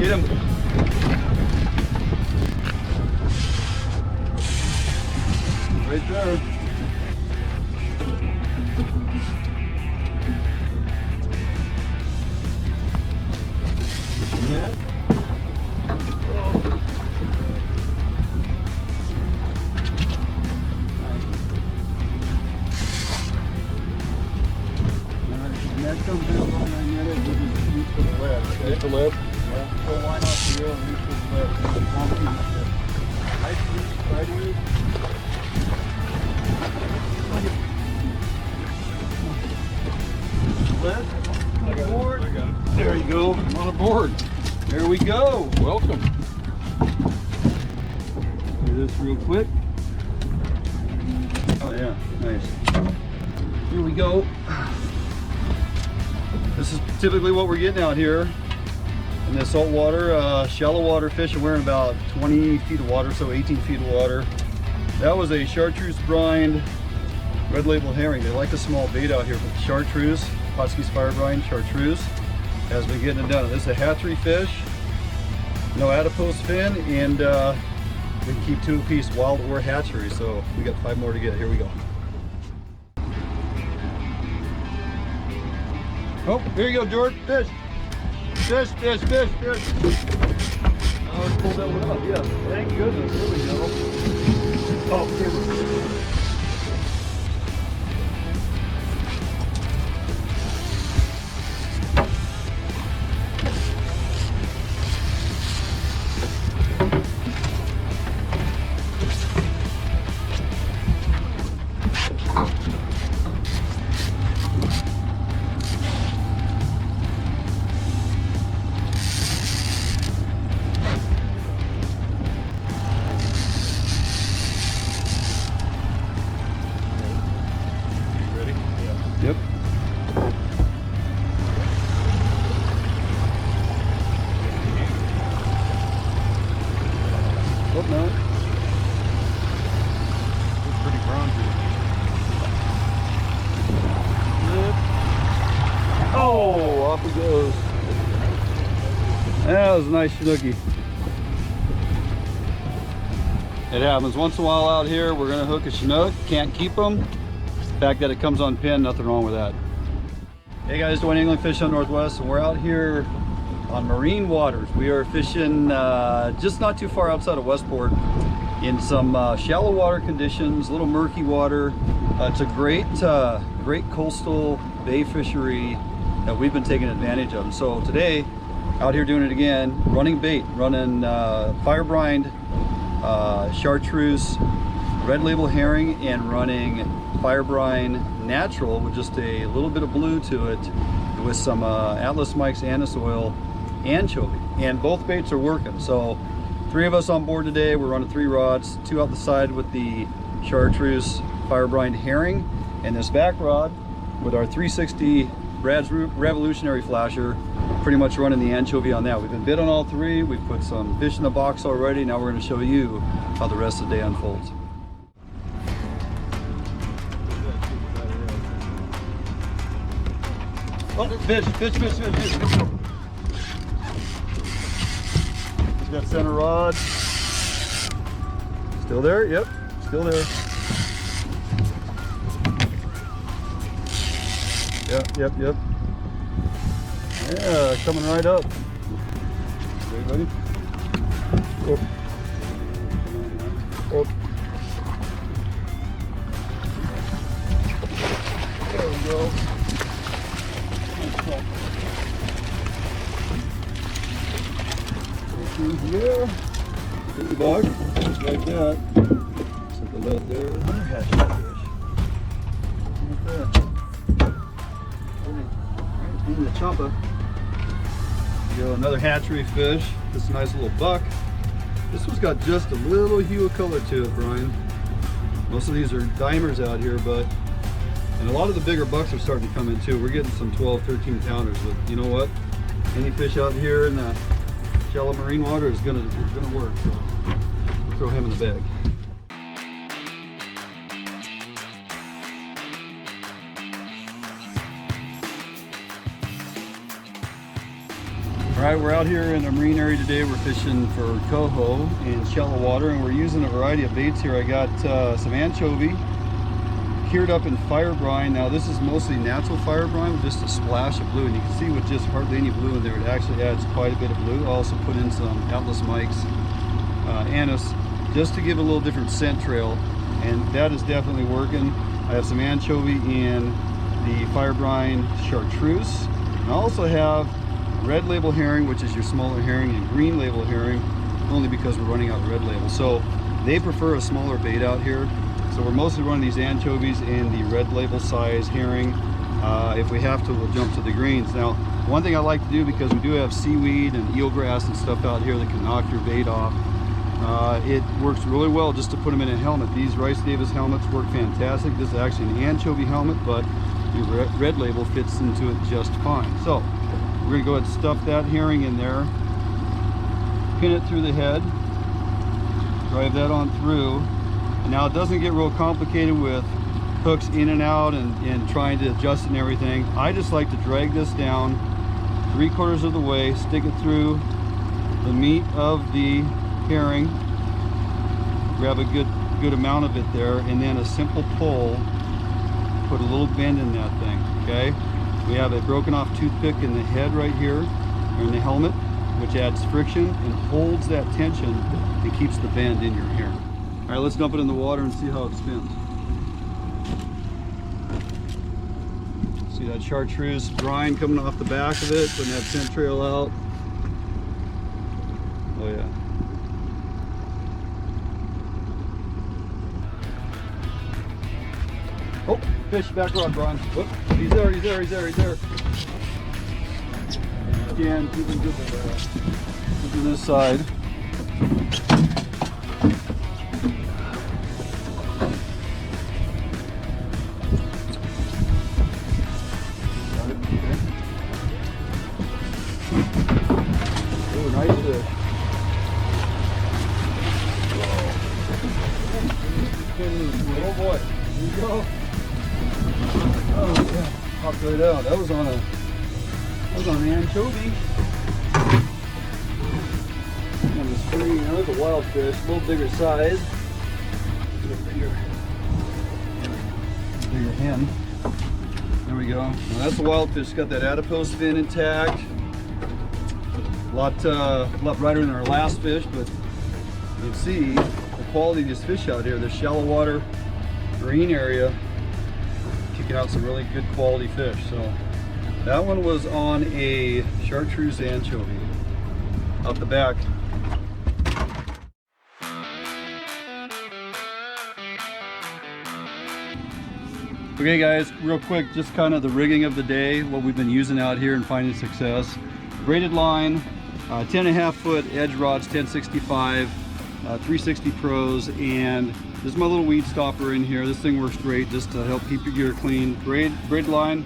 Get him. Right there. Yeah. Next comes in on I get it, we'll just reach for the lead. Okay? Reach the lead? Yeah. Pull line off the reel and reach for the lead. Nice reach, lead. On board. There you go. I'm on board. There we go. Welcome. Do this real quick. Oh yeah, nice. Here we go. This is typically what we're getting out here in the saltwater, shallow water fish. We're in about 20 feet of water, so 18 feet of water. That was a chartreuse brine red label herring. They like the small bait out here, but chartreuse, Hotskis fire-brine, chartreuse has been getting it done. This is a hatchery fish, no adipose fin, and we can keep 2 apiece wild or hatchery. So we got 5 more to get. Here we go. Oh, here you go, George. Fish. Fish, fish, fish, fish. Oh, let's pull that one up. Yeah. Thank goodness. There we go. Oh, camera. Yep. Oh no. It's pretty bronzy. Yep. Oh, off he goes. That was a nice Chinookie. It happens once in a while out here. We're gonna hook a Chinook. Can't keep them. The fact that it comes on pin, nothing wrong with that. Hey guys, Duane Angling Fish on Northwest, and we're out here on marine waters. We are fishing just not too far outside of Westport in some shallow water conditions, a little murky water. It's a great coastal bay fishery that we've been taking advantage of. So today, out here doing it again, running bait, running fire-brined, chartreuse, red label herring, and running fire-brine natural with just a little bit of blue to it with some Atlas Mike's anise oil anchovie, and both baits are working. So 3 of us on board today. We're running 3 rods, 2 out the side with the chartreuse fire-brine herring, and this back rod with our 360 Brad's Revolutionary flasher, pretty much running the anchovie on that. We've been bit on all 3. We've put some fish in the box already. Now we're going to show you how the rest of the day unfolds. Oh, fish, fish, fish, fish, fish. He's got center rod. Still there? Yep, still there. Yep. Yeah, coming right up. Okay, buddy. Oh. Oh. There we go. Here, big dog, just like that. Set the lead there. Another hatchet fish. Right there. Right in the chompa. Go another hatchery fish. This is a nice little buck. This one's got just a little hue of color to it, Brian. Most of these are dimers out here, and a lot of the bigger bucks are starting to come in too. We're getting some 12, 13 pounders, but you know what? Any fish out here in the shallow marine water is gonna work. So we'll throw him in the bag. All Alright, we're out here in the marine area today. We're fishing for coho in shallow water, and we're using a variety of baits here. I got some anchovy cured up in fire brine. Now this is mostly natural fire brine with just a splash of blue, and you can see with just hardly any blue in there, it actually adds quite a bit of blue. I also put in some Atlas Mike's anise just to give a little different scent trail, and that is definitely working. I have some anchovy in the fire brine chartreuse, and I also have red label herring, which is your smaller herring, and green label herring, only because we're running out of red label. So they prefer a smaller bait out here. So we're mostly running these anchovies in the red label size herring. If we have to, we'll jump to the greens. Now, one thing I like to do, because we do have seaweed and eelgrass and stuff out here that can knock your bait off, it works really well just to put them in a helmet. These Rice Davis helmets work fantastic. This is actually an anchovy helmet, but the red label fits into it just fine. So we're going to go ahead and stuff that herring in there, pin it through the head, drive that on through. And now it doesn't get real complicated with hooks in and out and trying to adjust and everything. I just like to drag this down 3/4 of the way, stick it through the meat of the herring, grab a good amount of it there, and then a simple pull, put a little bend in that thing, okay? We have a broken off toothpick in the head right here, or in the helmet, which adds friction and holds that tension and keeps the bend in your hair. All right, let's dump it in the water and see how it spins. See that chartreuse brine coming off the back of it, putting that scent trail out. Oh yeah. Oh, fish, back rod, Brian. Whoop, he's there. Again, keeping good with that. Look at this side. Got it, okay. Oh, nice fish. Oh boy, here you go. Oh yeah, popped right out. That was on an anchovy. On the screen, that was a wild fish, a little bigger size. Bigger hen. There we go. Now that's a wild fish. Got that adipose fin intact. A lot brighter than our last fish, but you can see the quality of these fish out here. This shallow water marine area, kicking out some really good quality fish. So that one was on a chartreuse anchovy out the back. Okay guys, real quick, just kind of the rigging of the day, what we've been using out here and finding success. Braided line, 10.5 foot edge rods, 1065, 360 pros, and this is my little weed stopper in here. This thing works great just to help keep your gear clean. Braid line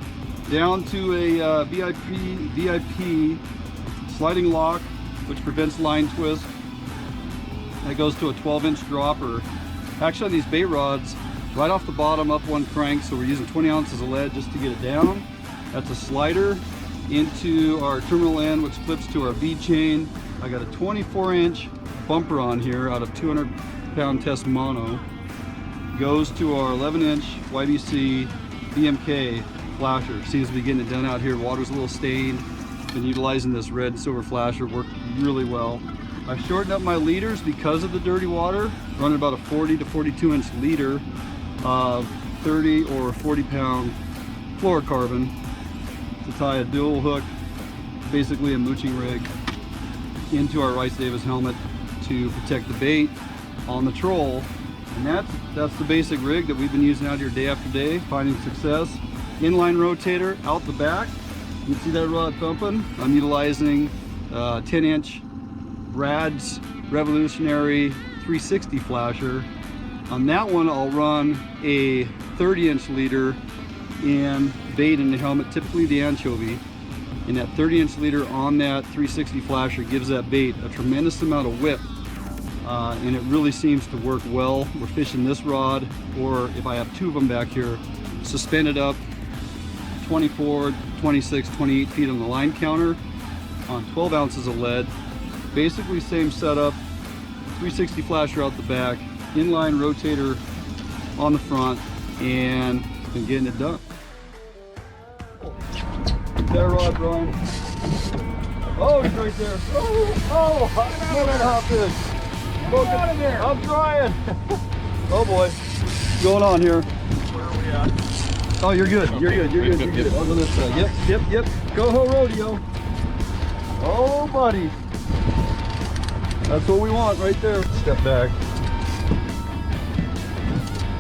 down to a VIP sliding lock, which prevents line twist. That goes to a 12-inch dropper. Actually, on these bait rods, right off the bottom, up one crank, so we're using 20 ounces of lead just to get it down. That's a slider into our terminal end, which clips to our bead chain. I got a 24-inch bumper on here out of 200-pound test mono. Goes to our 11-inch YBC BMK flasher. Seems to be getting it done out here. Water's a little stained. Been utilizing this red and silver flasher, worked really well. I've shortened up my leaders because of the dirty water, running about a 40 to 42-inch leader of 30 or 40-pound fluorocarbon to tie a dual hook, basically a mooching rig, into our Rice Davis helmet to protect the bait on the troll. And that's the basic rig that we've been using out here day after day, finding success. Inline rotator out the back. You can see that rod thumping. I'm utilizing 10-inch Brad's Revolutionary 360 flasher. On that one, I'll run a 30-inch leader and bait in the helmet, typically the anchovy. And that 30-inch leader on that 360 flasher gives that bait a tremendous amount of whip. And it really seems to work well. We're fishing this rod, or if I have two of them back here, suspended up 24, 26, 28 feet on the line counter. on 12 ounces of lead. Basically same setup, 360 flasher out the back, inline rotator on the front, and been getting it done. That rod, Brian. Oh, he's right there. Oh, come on, hot fish. Get out of there. I'm trying. Oh boy, what's going on here? Where are we at? Oh, you're good. You're good. You're good. You're good. I'll go this side. Yep. Coho rodeo. Oh, buddy. That's what we want right there. Step back.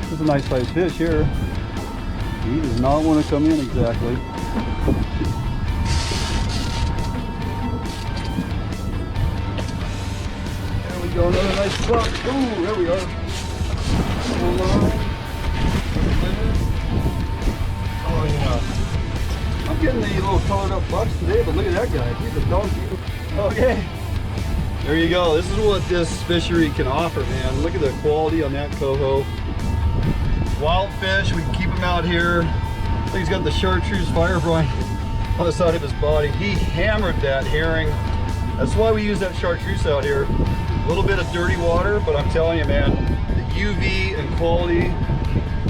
This is a nice sized fish here. He does not want to come in exactly. There we go. Another nice spot. Ooh, there we are. Hold on. Oh yeah. I'm getting the little colored up bucks today, but look at that guy. He's a donkey. Okay. There you go. This is what this fishery can offer, man. Look at the quality on that coho. Wild fish, we can keep him out here. I think he's got the chartreuse fire-brine on the side of his body. He hammered that herring. That's why we use that chartreuse out here. A little bit of dirty water, but I'm telling you, man, the UV and quality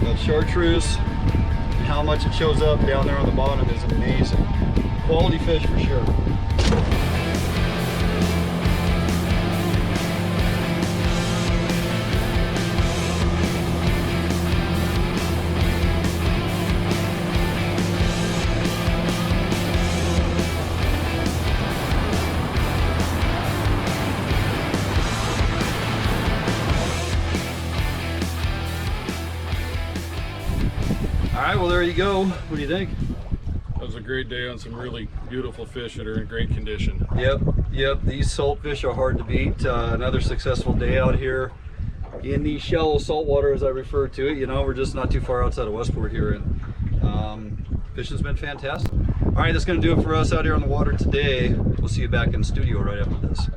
of chartreuse and how much it shows up down there on the bottom is amazing. Quality fish for sure. All right, well, there you go. What do you think? That was a great day on some really beautiful fish that are in great condition. Yep. These salt fish are hard to beat. Another successful day out here in the shallow saltwater, as I refer to it. You know, we're just not too far outside of Westport here, and fishing's been fantastic. All right, that's going to do it for us out here on the water today. We'll see you back in the studio right after this.